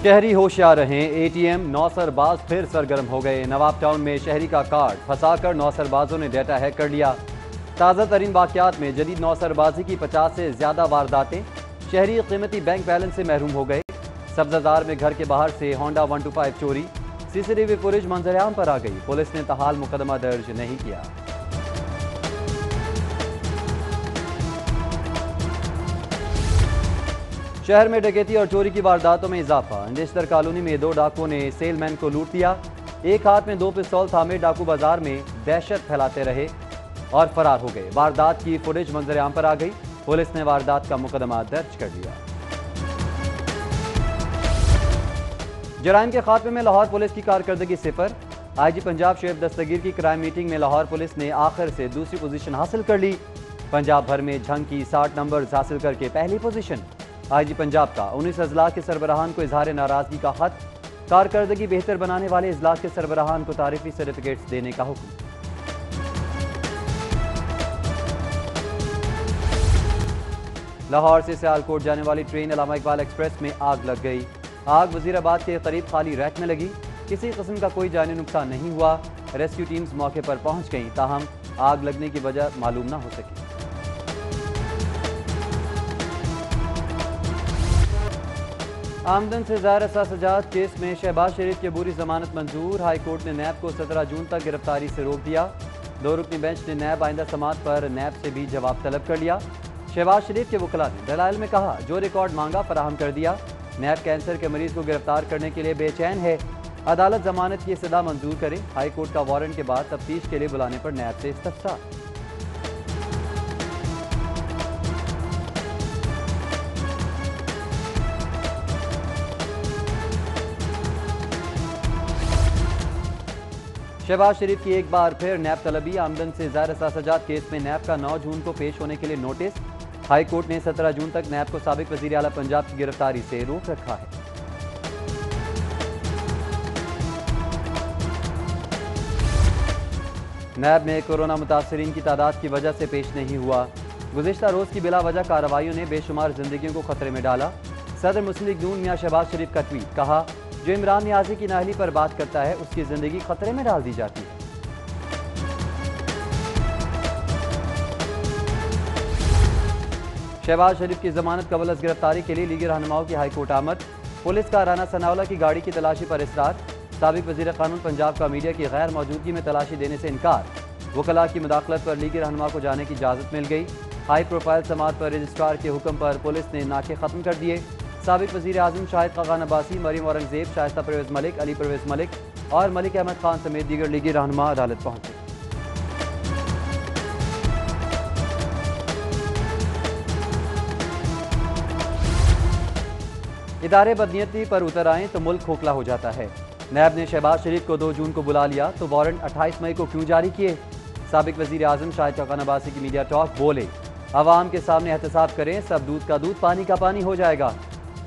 शहरी होशियार रहें। एटीएम नौसरबाज फिर सरगर्म हो गए। नवाब टाउन में शहरी का कार्ड फंसाकर नौसरबाजों ने डेटा हैक कर लिया। ताज़ा तरीन वाक़यात में जदीद नौसरबाजी की 50 से ज़्यादा वारदातें। शहरी कीमती बैंक बैलेंस से महरूम हो गए। सब्जाजार में घर के बाहर से होंडा 125 चोरी। सीसीटीवी फुटेज मंजरेआम पर आ गई। पुलिस ने तहाल मुकदमा दर्ज नहीं किया। शहर में डकैती और चोरी की वारदातों में इजाफा। अंडेश्तर कॉलोनी में 2 डाकुओं ने सेलमैन को लूट लिया। एक हाथ में 2 पिस्तौल थामे डाकू बाजार में दहशत फैलाते रहे और फरार हो गए। वारदात की फुटेज मंजरेआम पर आ गई। पुलिस ने वारदात का मुकदमा दर्ज कर लिया। जराइम के खात्मे में लाहौर पुलिस की कारकर्दगी सिफर। आईजी पंजाब शोएब दस्तगीर की क्राइम मीटिंग में लाहौर पुलिस ने आखिर से दूसरी पोजीशन हासिल कर ली। पंजाब भर में झंग की 60 नंबर हासिल करके पहली पोजीशन। आईजी पंजाब का 19 अजलास के सरबराहान को इजहार नाराजगी का खत। कारकर्दगी बेहतर बनाने वाले इजलास के सरबराहान को तारीफी सर्टिफिकेट्स देने का हुक्म। लाहौर से सियालकोट जाने वाली ट्रेन अल्लामा इकबाल एक्सप्रेस में आग लग गई। आग वजीराबाद के करीब खाली रैक में लगी। किसी किस्म का कोई जानी नुकसान नहीं हुआ। रेस्क्यू टीम्स मौके पर पहुंच गईं, ताहम आग लगने की वजह मालूम न हो सकी। आमदन से ज़ाहिर असासजात केस में शहबाज शरीफ की अबूरी जमानत मंजूर। हाई कोर्ट ने नैब को 17 जून तक गिरफ्तारी से रोक दिया। 2 रुकनी बेंच ने नैब आइंदा समात पर नैब से भी जवाब तलब कर लिया। शहबाज शरीफ के वकला ने दलाइल में कहा जो रिकॉर्ड मांगा फराहम कर दिया। नैब कैंसर के मरीज को गिरफ्तार करने के लिए बेचैन है। अदालत जमानत की इस्तदा मंजूर करे। हाई कोर्ट का वारंट के बाद तफ्तीश के लिए बुलाने पर नैब से इस्तफसार। शहबाज शरीफ की एक बार फिर नैब तलबी। आमदन से ज़ाहिर असासजात केस में नैब का 9 जून को पेश होने के लिए नोटिस। हाई कोर्ट ने 17 जून तक नैब को साबिक वज़ीर आला पंजाब की गिरफ्तारी से रोक रखा है। नैब में कोरोना मुतासरीन की तादाद की वजह से पेश नहीं हुआ। गुज़िश्ता रोज़ की बिला वजह कार्रवाइयों ने बेशुमार जिंदगियों को खतरे में डाला। सदर मुस्लिम लीग नून मियां शहबाज शरीफ का ट्वीट। कहा जो इमरान नियाज़ी की नाअहली पर बात करता है उसकी जिंदगी खतरे में डाल दी जाती है। शहबाज शरीफ की जमानत कबल अज़ गिरफ्तारी के लिए लीगी रहनुमाओं की हाईकोर्ट आमद। पुलिस का राना सनाउल्लाह की गाड़ी की तलाशी पर इसरार। साबिक वज़ीर कानून पंजाब का मीडिया की गैर मौजूदगी में तलाशी देने से इनकार। वकला की मुदाखलत पर लीगी रहनुमा को जाने की इजाज़त मिल गई। हाई प्रोफाइल समात पर रजिस्ट्रार के हुक्म पर पुलिस ने नाके ख़त्म कर दिए। साबिक वज़ीर आज़म शाहिद खान अब्बासी, मरीम औरंगजेब, शाइस्ता परवेज़ मलिक, अली परवेज़ मलिक और मलिक अहमद खान समेत दीगर लीगी रहनुमा अदालत पहुंचे। इदारे बदनीयती पर उतर आएं तो मुल्क खोखला हो जाता है। नैब ने शहबाज शरीफ को 2 जून को बुला लिया तो वारंट 28 मई को क्यों जारी किए। साबिक वज़ीर आज़म शाहिद खान अब्बासी की मीडिया टॉक। बोले अवाम के सामने एहतसाब करें, सब दूध का दूध पानी का पानी हो जाएगा।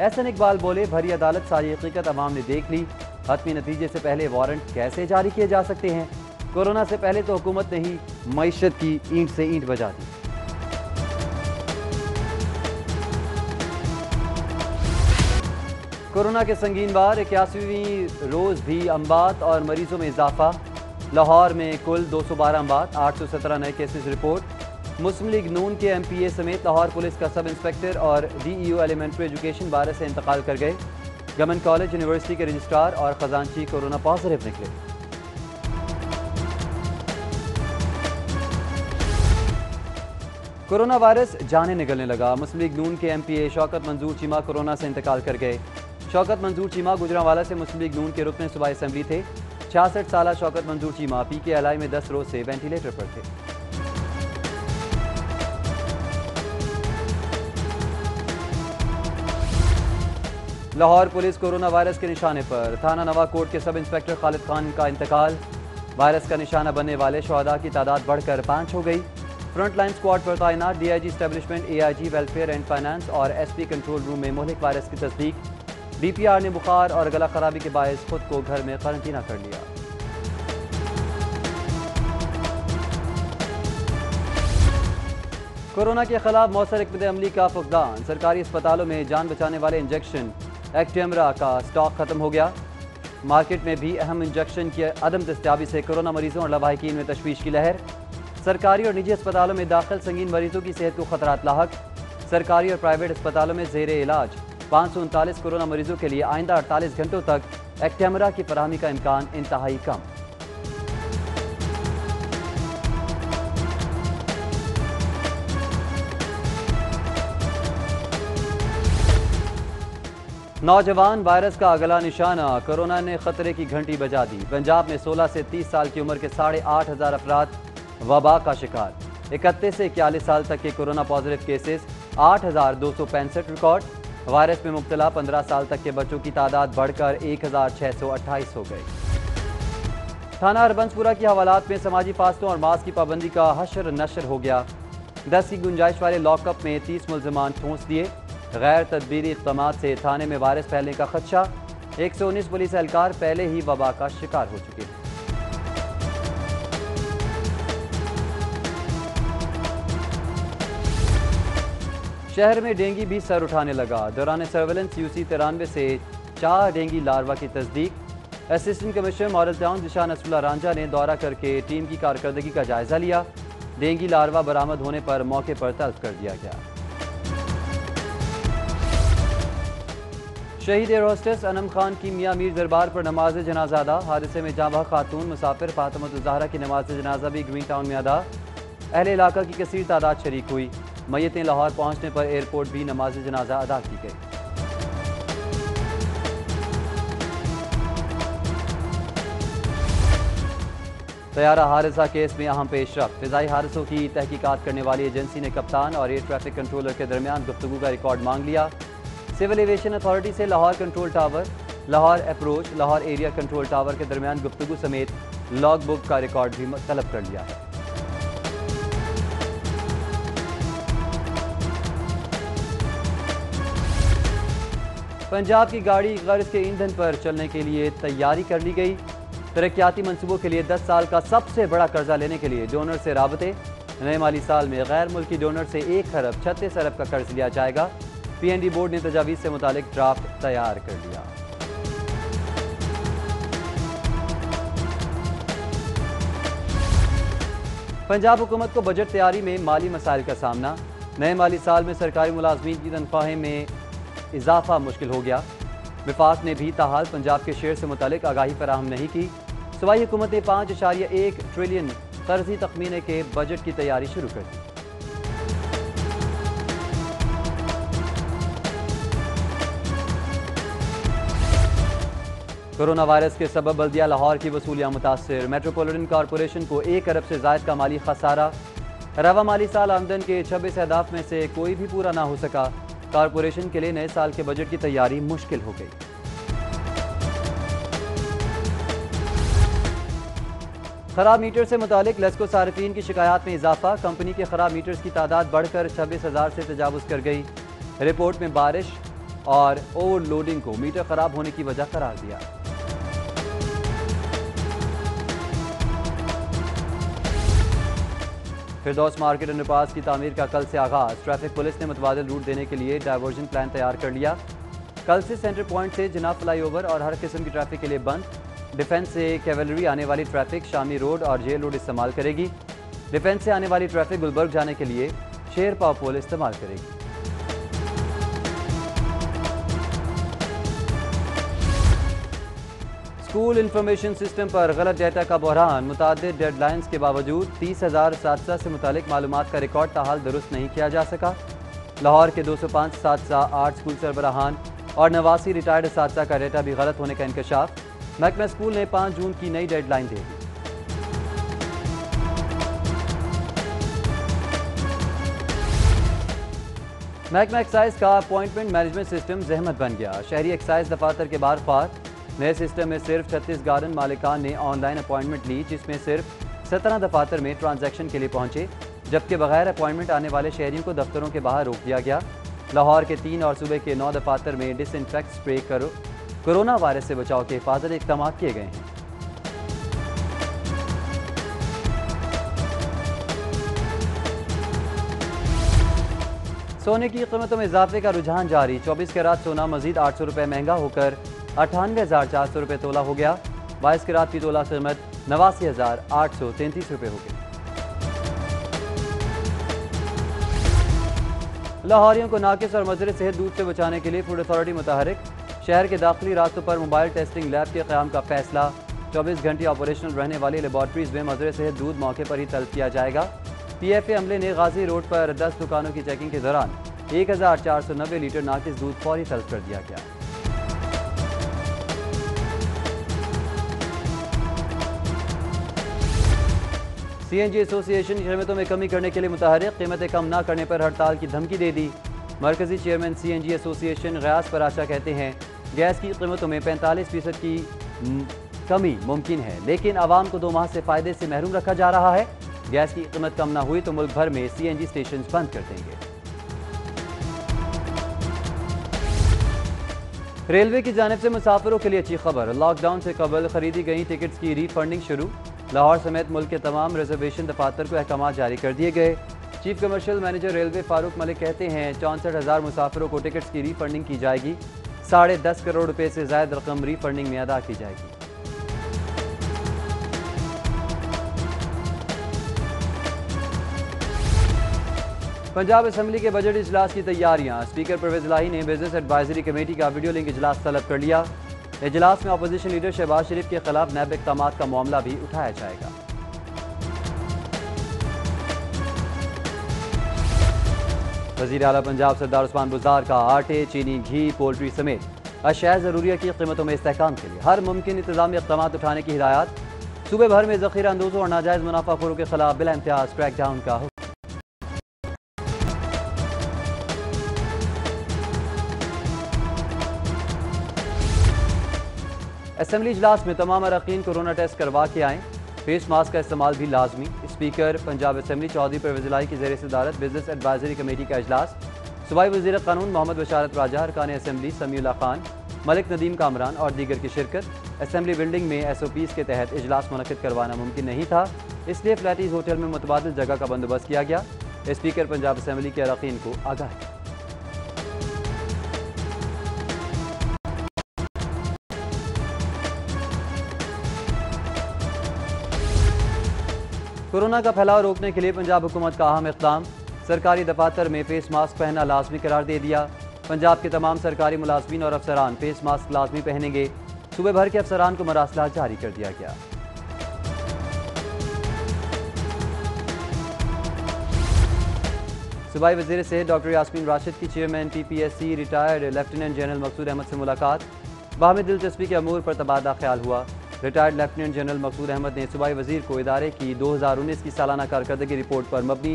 एहसन इकबाल बोले भरी अदालत सारी हकीकत अवाम ने देख ली। हतमी नतीजे से पहले वारंट कैसे जारी किए जा सकते हैं। कोरोना से पहले तो हुकूमत ने ही मईशत की ईंट से ईंट बजा दी। कोरोना के संगीन बार 81वीं रोज़ भी अम्बात और मरीजों में इजाफा। लाहौर में कुल 212 अम्बात, 817 नए केसेस रिपोर्ट। मुस्लिम लीग नून के MPA समेत लाहौर पुलिस का सब इंस्पेक्टर और DEO एलिमेंट्री एजुकेशन बारह से इंतकाल कर गए। गवर्नमेंट कॉलेज यूनिवर्सिटी के रजिस्ट्रार और खजानची कोरोना पॉजिटिव निकले। कोरोना वायरस जाने निकलने लगा। मुस्लिम लीग नून के MPA शौकत मंजूर चीमा कोरोना से इंतकाल कर गए। शौकत मंजूर चीमा गुजरांवाला से मुस्लिम लीग नून के रुकन सूबाई असम्बली थे। 66 साल शौकत मंजूर चीमा PKLI में 10 रोज से वेंटिलेटर पर थे। लाहौर पुलिस कोरोना वायरस के निशाने पर। थाना नवाकोट के सब इंस्पेक्टर खालिद खान का इंतकाल। वायरस का निशाना बनने वाले शहदा की तादाद बढ़कर 5 हो गई। फ्रंट लाइन स्क्वाड पर तैनात DIG establishment, AIG welfare and finance और SP कंट्रोल रूम में मुहलिक वायरस की तस्दीक। DPR ने बुखार और गला खराबी के बायस खुद को घर में क्वारंटीना कर लिया। कोरोना के खिलाफ मौसर इक़्तिदार अमली का फुक़दान। सरकारी अस्पतालों में जान बचाने वाले इंजेक्शन एक्टेमरा का स्टॉक खत्म हो गया। मार्केट में भी अहम इंजेक्शन की अदम दस्तयाबी से कोरोना मरीजों और लवाहिकीन में तशवीश की लहर। सरकारी और निजी अस्पतालों में दाखिल संगीन मरीजों की सेहत को खतरात लाहक। सरकारी और प्राइवेट अस्पतालों में जेर इलाज 539 कोरोना मरीजों के लिए आइंदा 48 घंटों तक एक्टेमरा की फराहमी का इम्कान इंतहाई कम। नौजवान वायरस का अगला निशाना, कोरोना ने खतरे की घंटी बजा दी। पंजाब में 16 से 30 साल की उम्र के 8,500 अफराद वबा का शिकार। 31 से 41 साल तक के corona positive cases 8,265 record. Virus में मुब्तला 15 साल तक के बच्चों की तादाद बढ़कर 1,628 हो गई। थाना हरबंसपुरा की हवालात में समाजी फासलों और मास्क की पाबंदी का हशर नशर हो गया। 10 की गुंजाइश वाले लॉकअप में 30 मुल्जिमान ठूंस दिए। गैर तदबीरी इक़दामात से थाने में वायरस फैलने का खदशा। 119 पुलिस एहलकार पहले ही वबा का शिकार हो चुके हैं। शहर में डेंगू भी सर उठाने लगा। दौरान सर्वेलेंस UC 93 से 4 डेंगू लार्वा की तस्दीक। असिस्टेंट कमिश्नर मॉडल टाउन दिशा नसरुल्लाह रांझा ने दौरा करके टीम की कारकर्दगी का जायजा लिया। डेंगू लार्वा बरामद होने पर मौके पर तल्फ कर दिया गया। शहीद एयर होस्टेस अनम खान की मियां मीर दरबार पर नमाज जनाजा अदा। हादसे में जाँ बहक खातून मुसाफिर फातिमा ज़हरा की नमाज जनाजा भी ग्रीन टाउन में अदा। अहले इलाका की कसीर तादाद शरीक हुई। मैयतें लाहौर पहुंचने पर एयरपोर्ट भी नमाज जनाजा अदा की गई। तैयारा हादसा केस में अहम पेशरफ। फिजाई हादसों की तहकीकात करने वाली एजेंसी ने कप्तान और एयर ट्रैफिक कंट्रोलर के दरमियान गुफ्तगू का रिकॉर्ड मांग लिया। सिविल एविएशन अथॉरिटी से Lahore control tower, Lahore approach, Lahore area control tower के दरमियान गुफ्तगू समेत लॉग बुक का रिकॉर्ड भी तलब कर लिया है। पंजाब की गाड़ी गर्ज के ईंधन पर चलने के लिए तैयारी कर ली गई। तरक्याती मंसूबों के लिए 10 साल का सबसे बड़ा कर्जा लेने के लिए डोनर से राबते। नए माली साल में गैर मुल्की डोनर से 1 खरब 36 अरब का कर्ज लिया जाएगा। PND बोर्ड ने तजावीज़ से मुतालिक ड्राफ्ट तैयार कर लिया। पंजाब हुकूमत को बजट तैयारी में माली मसाइल का सामना। नए माली साल में सरकारी मुलाजमीन की तनख्वाहें में इजाफा मुश्किल हो गया। विफाक ने भी ताहाल पंजाब के शेयर से मुतालिक आगाही फराहम नहीं की। सूबाई हुकूमत ने 5.1 ट्रिलियन कर्जी तखमीने के बजट की तैयारी शुरू कर दी। कोरोना वायरस के सबब बल्दिया लाहौर की वसूलियाँ मुतासिर। मेट्रोपॉलिटन कॉरपोरेशन को 1 अरब से ज़ायद का माली खसारा। रवा माली साल आमदन के 26 अहदाफ में से कोई भी पूरा ना हो सका। कॉरपोरेशन के लिए नए साल के बजट की तैयारी मुश्किल हो गई। खराब मीटर से मुतालिक लेस्को सार्फिन की शिकायत में इजाफा। कंपनी के खराब मीटर्स की तादाद बढ़कर 26,000 से तजावुज कर गई। रिपोर्ट में बारिश और ओवरलोडिंग को मीटर खराब होने की वजह करार दिया। फिरदौस मार्केट अंडरपास की तामीर का कल से आगाज। ट्रैफिक पुलिस ने मुतबादिल रूट देने के लिए डायवर्जन प्लान तैयार कर लिया। कल से सेंटर पॉइंट से जनाब फ्लाईओवर और हर किस्म की ट्रैफिक के लिए बंद। डिफेंस से कैवलरी आने वाली ट्रैफिक शामी रोड और जेल रोड इस्तेमाल करेगी। डिफेंस से आने वाली ट्रैफिक गुलबर्ग जाने के लिए शेरपाव पुल इस्तेमाल करेगी। स्कूल इंफॉर्मेशन सिस्टम पर गलत डाटा का बहरान। मुतादिद डेडलाइंस के बावजूद 30,000 साथसा से मुतालिक मालूमात का रिकॉर्ड ताहाल दुरुस्त नहीं किया जा सका। लाहौर के 205 साथसा, 8 स्कूल सरबराहान और 89 रिटायर्ड साथसा का डाटा भी गलत होने का इंकशाफ। महकमा स्कूल ने 5 जून की नई डेडलाइन दे दी। महकमा एक्साइज का अपॉइंटमेंट मैनेजमेंट सिस्टम जहमत बन गया। शहरी एक्साइज दफातर के बार फार। नए सिस्टम में सिर्फ 36 गार्डन मालिकान ने ऑनलाइन अपॉइंटमेंट ली, जिसमें सिर्फ 17 दफातर में ट्रांजैक्शन के लिए पहुंचे, जबकि बगैर अपॉइंटमेंट आने वाले शहरियों को दफ्तरों के बाहर रोक दिया गया। लाहौर के 3 और सूबे के 9 दफातर में डिसइंफेक्ट स्प्रे करो कोरोना वायरस से बचाव के हिफाजती इक़दाम किए गए हैं। सोने की कीमतों में इजाफे का रुझान जारी। 24 कैरात सोना मजीद 800 रुपये महंगा होकर 98,400 रुपये तोला हो गया। 22 कैरात की तोला कीमत 89,833 रुपये हो गई। लाहौरियों को नाकिस और मजरे सेहत दूध से बचाने के लिए फूड अथॉरिटी मुतहरिक। शहर के दाखिली रास्तों पर मोबाइल टेस्टिंग लैब के क़याम का फैसला। 24 घंटे ऑपरेशनल रहने वाली लेबॉर्ट्रीज में मजरे सेहत दूध मौके पर ही तलब किया जाएगा। PFA अमले ने गाजी रोड पर 10 दुकानों की चेकिंग के दौरान 1490 लीटर नाकिस दूध फौरी तलब कर दिया गया। CNG एसोसिएशन कीमतों में कमी करने के लिए मुतहरिक। कीमतें कम न करने पर हड़ताल की धमकी दे दी। मरकजी चेयरमैन CNG एसोसिएशन गयास पराशा कहते हैं गैस की कीमतों में 45% की कमी मुमकिन है, लेकिन आवाम को 2 माह से फायदे से महरूम रखा जा रहा है। गैस की कीमत कम ना हुई तो मुल्क भर में CNG स्टेशन बंद कर देंगे। रेलवे की जानिब से मुसाफिरों के लिए अच्छी खबर। लॉकडाउन से कबल खरीदी गई टिकट्स की रीफंडिंग शुरू। लाहौर समेत मुल्क के तमाम रिजर्वेशन दफातर को अहकाम जारी कर दिए गए। Chief commercial manager railway Farooq Malik कहते हैं 64,000 मुसाफिरों को टिकट्स की रीफंडिंग की जाएगी। 10.5 करोड़ रुपए से ज्यादा रकम रीफंडिंग में अदा की जाएगी। पंजाब असम्बली के बजट इजलास की तैयारियां। स्पीकर परवेज इलाही ने बिजनेस एडवाइजरी कमेटी का वीडियो लिंक इजलास तलब कर लिया। इजलास में अपोजिशन लीडर शहबाज शरीफ के खिलाफ नैब इक़दामात का मामला भी उठाया जाएगा। वज़ीर आला पंजाब सरदार उस्मान बुज़दार का आटे, चीनी, घी, पोल्ट्री समेत अशिया ज़रूरिया की कीमतों में इस्तेहकाम के लिए हर मुमकिन इंतजामी इक़दामात उठाने की हिदायत। सूबे भर में ज़ख़ीरा अंदोज़ों और नाजायज़ मुनाफाखोरों के खिलाफ बिला इम्तियाज़ क्रैकडाउन का। असेंबली इजलास में तमाम अरकान कोरोना टेस्ट करवा के आएँ। फेस मास्क का इस्तेमाल भी लाजमी। स्पीकर पंजाब असेंबली चौधरी परवेज इलाही की ज़ेर सदारत बिजनेस एडवाइजरी कमेटी का इजलास। सूबाई वज़ीर कानून मोहम्मद बशारत राजा, अरकान असेंबली समीउल्लाह खान, मलिक नदीम कामरान और दीगर की शिरकत। असेंबली बिल्डिंग में SOPs के तहत इजलास मुनक़िद करवाना मुमकिन नहीं था, इसलिए फ्लैटीज होटल में मुतबादिल जगह का बंदोबस्त किया गया। स्पीकर पंजाब असेंबली के अरकान को आगाह। कोरोना का फैलाव रोकने के लिए पंजाब हुकूमत का अहम इक़दाम। सरकारी दफातर में फेस मास्क पहनना लाजमी करार दे दिया। पंजाब के तमाम सरकारी मुलाजमीन और अफसरान फेस मास्क लाजमी पहनेंगे। सूबे भर के अफसरान को मरासला जारी कर दिया गया। सूबाई वज़ीर सेहत डॉक्टर यास्मीन राशिद की chairman PPSC retired lieutenant general Maqsood Ahmed से मुलाकात। बाहमी दिलचस्पी के अमूर पर तबादला ख्याल हुआ। Retired lieutenant general Maqsood Ahmad ने सूबाई वज़ीर को इदारे की 2019 की सालाना कारकर्दगी रिपोर्ट पर मबनी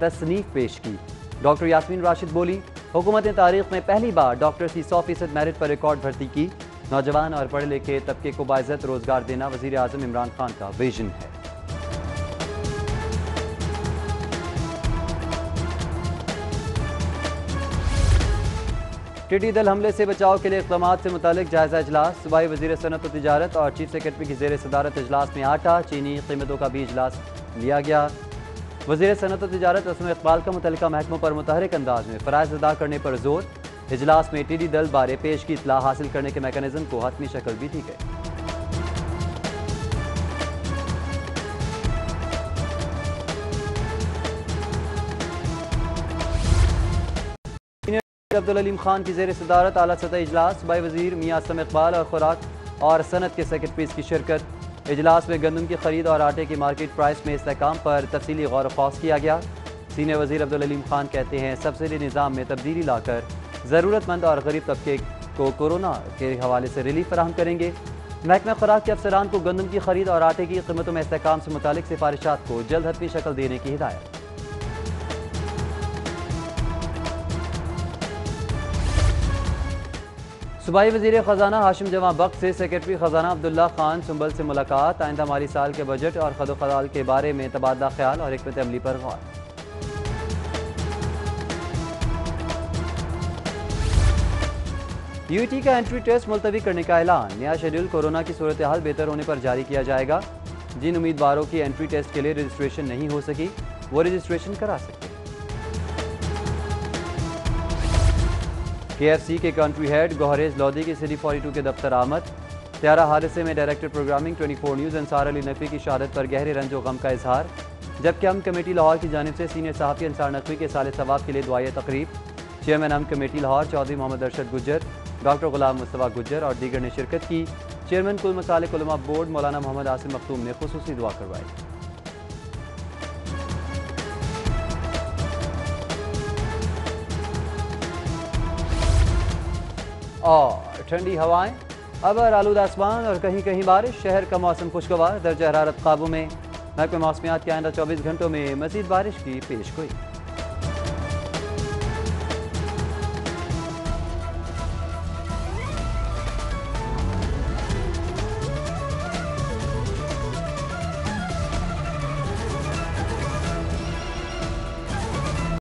तसनीफ पेश की। डॉक्टर यास्मीन राशिद बोली, हुकूमत ने तारीख में पहली बार डॉक्टर्स की 100% मेरिट पर रिकॉर्ड भर्ती की। नौजवान और पढ़े लिखे तबके को बाइज़्ज़त रोजगार देना वज़ीर आज़म इमरान खान का विजन है। टिड्डी दल हमले से बचाव के लिए इक़दामात से मुतालिक जायजा इजलास। सूबाई वज़ीर सनअत व तिजारत और चीफ सेक्रेटरी की ज़ेर सदारत इजलास में आटा, चीनी कीमतों का भी इजलास लिया गया। वज़ीर सनअत व तिजारत रस्म इक़बाल का मुतल्लिका महकमों पर मुतहरिक अंदाज में फ़राइज़ अदा करने पर जोर। इजलास में टिड्डी दल बारे पेश की इत्तला हासिल करने के मैकेनिज़्म को हतमी शक्ल भी दी गई। अब्दुल अलीम खान की ज़ेर सदारत आला सतह इजलास। सूबाई वज़ीर मियां असलम इकबाल और खुराक और सनत के सेक्रेटरीज की शिरकत। इजलास में गंदम की खरीद और आटे की मार्केट प्राइस में इस्तेहकाम पर तफसीली गौर फ़ौज किया गया। सीनियर वज़ीर अब्दुल अलीम खान कहते हैं सब्सिडी निज़ाम में तब्दीली लाकर ज़रूरतमंद और गरीब तबके को कोरोना के हवाले से रिलीफ फराहम करेंगे। महकमा खुराक के अफसरान को गंदम की खरीद और आटे की कीमतों में इस्तेहकाम से मुतालिक सिफारिशात को जल्द हतमी शक्ल देने की हिदायत। सूबाई वज़ीर ख़जाना हाशिम जमा बख्श से सेक्रेटरी ख़जाना अब्दुल्ला खान सुंबल से मुलाकात। आइंदा माली साल के बजट और खदोखदाल के बारे में तबादला ख्याल और हिकमत अमली पर गौर। UET का एंट्री टेस्ट मुलतवी करने का ऐलान। नया शेड्यूल कोरोना की सूरत हाल बेहतर होने पर जारी किया जाएगा। जिन उम्मीदवारों की एंट्री टेस्ट के लिए रजिस्ट्रेशन नहीं हो सकी वो रजिस्ट्रेशन करा सकते हैं। KFC के कंट्री हेड गोहरेज लोधी की सिटी 42 के दफ्तर आमद। त्यारा हादसे में director programming 24 news Ansar Ali Naqvi की शहादत पर गहरे रंज व गम का इजहार। जबकि हम कमेटी लाहौर की जानिब से सीनियर सहाफ़ी अंसार नकवी के साल सवाब के लिए दुआए तकरीब। चेयरमैन हम कमेटी लाहौर चौधरी मोहम्मद अरशद गुज्जर, डॉक्टर गुलाम मुस्तफ़ा गुज्जर और दीगर ने शिरकत की। चेयरमैन कुल मसालिक उलमा बोर्ड मौलाना मोहम्मद आसिम मखदूम ने खुसूसी दुआ करवाई। और ठंडी हवाएं, अबर आलूदा आसमान और कहीं कहीं बारिश। शहर का मौसम खुशगवार, दर्जा हरारत काबू में। महकमे मौसमियात के आइंदा 24 घंटों में मजीद बारिश की पेशगोई।